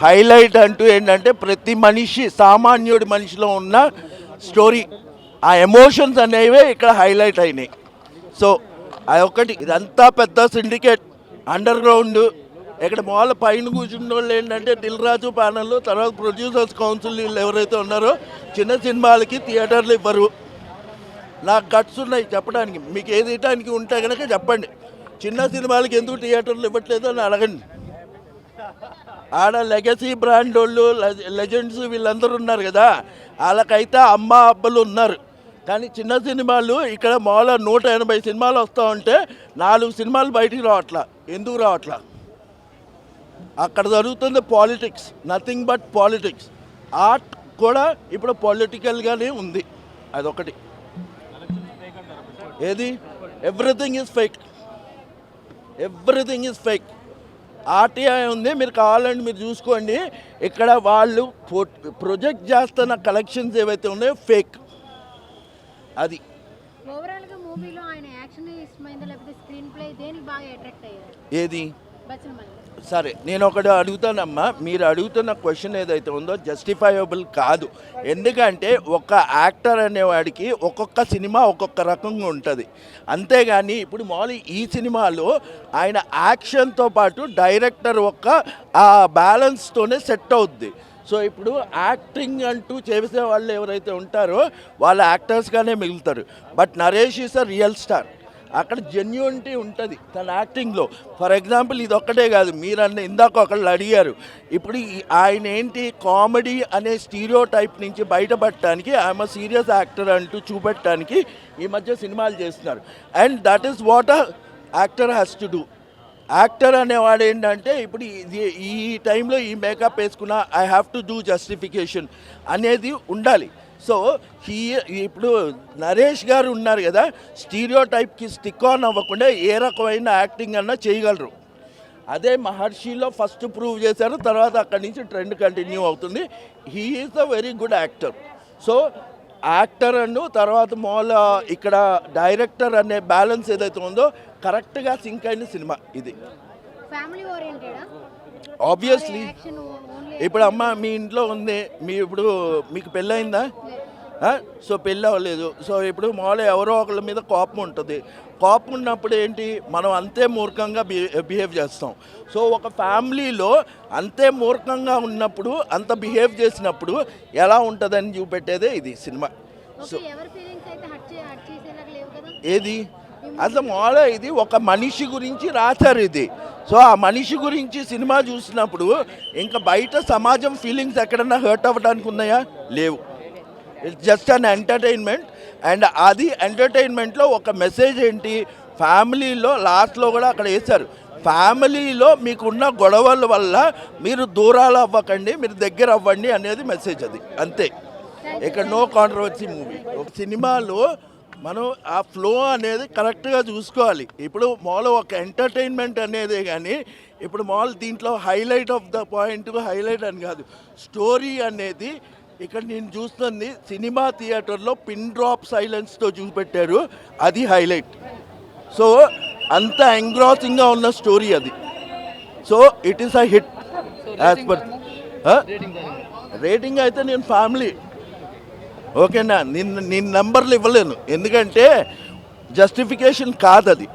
Highlight అంటూ ఏంటంటే ప్రతి మనిషి సామాన్యుడి మనిషిలో ఉన్న స్టోరీ, ఆ ఎమోషన్స్ అనేవే ఇక్కడ హైలైట్ అయినాయి. సో అదొకటి. ఇదంతా పెద్ద సిండికేట్, అండర్ గ్రౌండ్. ఇక్కడ మాల పైన కూర్చున్న వాళ్ళు ఏంటంటే దిల్ రాజు ప్యానల్, తర్వాత ప్రొడ్యూసర్స్ కౌన్సిల్ వీళ్ళు ఎవరైతే ఉన్నారో చిన్న సినిమాలకి థియేటర్లు ఇవ్వరు. నాకు గట్స్ ఉన్నాయి చెప్పడానికి. మీకు ఏది ఇవ్వడానికి ఉంటే కనుక చెప్పండి. చిన్న సినిమాలకి ఎందుకు థియేటర్లు ఇవ్వట్లేదు అని అడగండి. ఆడ లెగసీ బ్రాండ్ వాళ్ళు, లెజెండ్స్ వీళ్ళందరూ ఉన్నారు కదా, వాళ్ళకైతే అమ్మ అబ్బలు ఉన్నారు. కానీ చిన్న సినిమాలు ఇక్కడ మామూలు 180 సినిమాలు వస్తూ ఉంటే 4 సినిమాలు బయటికి రావట్లా. ఎందుకు రావట్లా? అక్కడ జరుగుతుంది politics, nothing but politics. Art కూడా ఇప్పుడు పొలిటికల్గానే ఉంది. అదొకటి. ఏది? Everything is fake, everything is fake. RTI ఉంది, మీరు కావాలంటే మీరు చూసుకోండి. ఇక్కడ వాళ్ళు ప్రొజెక్ట్ చేస్తున్న కలెక్షన్స్ ఏవైతే ఉన్నాయో ఫేక్. అది ఓవరాల్గా మూవీలో ఆయన యాక్షన్ ఇష్టమైందా లేకపోతే స్క్రీన్ ప్లే దేనికి బాగా అట్రాక్ట్ అయ్యారు? ఏది? సరే, నేను ఒకటి అడుగుతానమ్మా. మీరు అడుగుతున్న క్వశ్చన్ ఏదైతే ఉందో జస్టిఫైయబుల్ కాదు. ఎందుకంటే ఒక యాక్టర్ అనేవాడికి ఒక్కొక్క సినిమా ఒక్కొక్క రకంగా ఉంటుంది. అంతేగాని ఇప్పుడు మామూలు ఈ సినిమాలో ఆయన యాక్షన్తో పాటు డైరెక్టర్ ఒక్క ఆ బ్యాలెన్స్తోనే సెట్ అవుద్ది. సో ఇప్పుడు యాక్టింగ్ అంటూ చేసే వాళ్ళు ఎవరైతే ఉంటారో వాళ్ళ యాక్టర్స్గానే మిగులుతారు. But Naresh is a real star. అక్కడ జెన్యూనిటీ ఉంటుంది తన యాక్టింగ్లో. ఫర్ ఎగ్జాంపుల్ ఇది ఒక్కటే కాదు, మీరు ఇందాక ఒకళ్ళు అడిగారు. ఇప్పుడు ఆయన ఏంటి, కామెడీ అనే స్టీరియో టైప్ నుంచి బయటపడటానికి ఆమె సీరియస్ యాక్టర్ అంటూ చూపెట్టడానికి ఈ మధ్య సినిమాలు చేస్తున్నారు. And that is what a actor has to do. Actor అనేవాడు ఏంటంటే ఇప్పుడు ఈ టైంలో ఈ మేకప్ వేసుకున్నా I have to do justification అనేది ఉండాలి. సో ఇప్పుడు నరేష్ గారు ఉన్నారు కదా, స్టీరియో టైప్కి స్టిక్ ఆన్ అవ్వకుండా ఏ రకమైన యాక్టింగ్ అన్నా చేయగలరు. అదే మహర్షిలో ఫస్ట్ ప్రూవ్ చేశారు, తర్వాత అక్కడి నుంచి ట్రెండ్ కంటిన్యూ అవుతుంది. He is a very good actor. So actor అను తర్వాత మామూలు ఇక్కడ డైరెక్టర్ అనే బ్యాలెన్స్ ఏదైతే ఉందో కరెక్ట్గా సింక్ అయిన సినిమా ఇది. ఆబ్వియస్లీ ఇప్పుడు అమ్మ మీ ఇంట్లో ఉంది, మీకు పెళ్ళయిందా? సో పెళ్ళి అవ్వలేదు. సో ఇప్పుడు మామూలు ఎవరో ఒకళ్ళ మీద కోపం ఉంటుంది. కోపం ఉన్నప్పుడు ఏంటి, మనం అంతే మూర్ఖంగా బిహేవ్ చేస్తాం. సో ఒక ఫ్యామిలీలో అంతే మూర్ఖంగా ఉన్నప్పుడు, అంత బిహేవ్ చేసినప్పుడు ఎలా ఉంటుందని చూపెట్టేదే ఇది సినిమా. సో ఏది అసలు మామూలు ఇది ఒక మనిషి గురించి రాశారు ఇది. సో ఆ మనిషి గురించి సినిమా చూసినప్పుడు ఇంకా బయట సమాజం ఫీలింగ్స్ ఎక్కడన్నా హర్ట్ అవ్వడానికి ఉన్నాయా? లేవు. It's just an entertainment. And అది ఎంటర్టైన్మెంట్లో ఒక మెసేజ్ ఏంటి, ఫ్యామిలీలో లాస్ట్లో కూడా అక్కడ వేశారు, ఫ్యామిలీలో మీకున్న గొడవల వల్ల మీరు దూరాలు అవ్వకండి, మీరు దగ్గర అవ్వండి అనేది మెసేజ్. అది అంతే. ఇక్కడ నో కాంట్రవర్సీ మూవీ. ఒక సినిమాలో మనం ఆ ఫ్లో అనేది కరెక్ట్గా చూసుకోవాలి. ఇప్పుడు మామూలు ఒక ఎంటర్టైన్మెంట్ అనేదే కానీ ఇప్పుడు మామూలు దీంట్లో highlight of the point highlight అని కాదు, స్టోరీ అనేది ఇక్కడ నేను చూస్తుంది సినిమా థియేటర్లో పిన్ డ్రాప్ సైలెన్స్తో చూపెట్టారు, అది హైలైట్. సో అంత ఎంగ్రాసింగ్గా ఉన్న స్టోరీ అది. So it is a hit as per rating. అయితే నేను ఫ్యామిలీ ఓకేనా, నేను నెంబర్లు ఇవ్వలేను ఎందుకంటే జస్టిఫికేషన్ కాదు అది.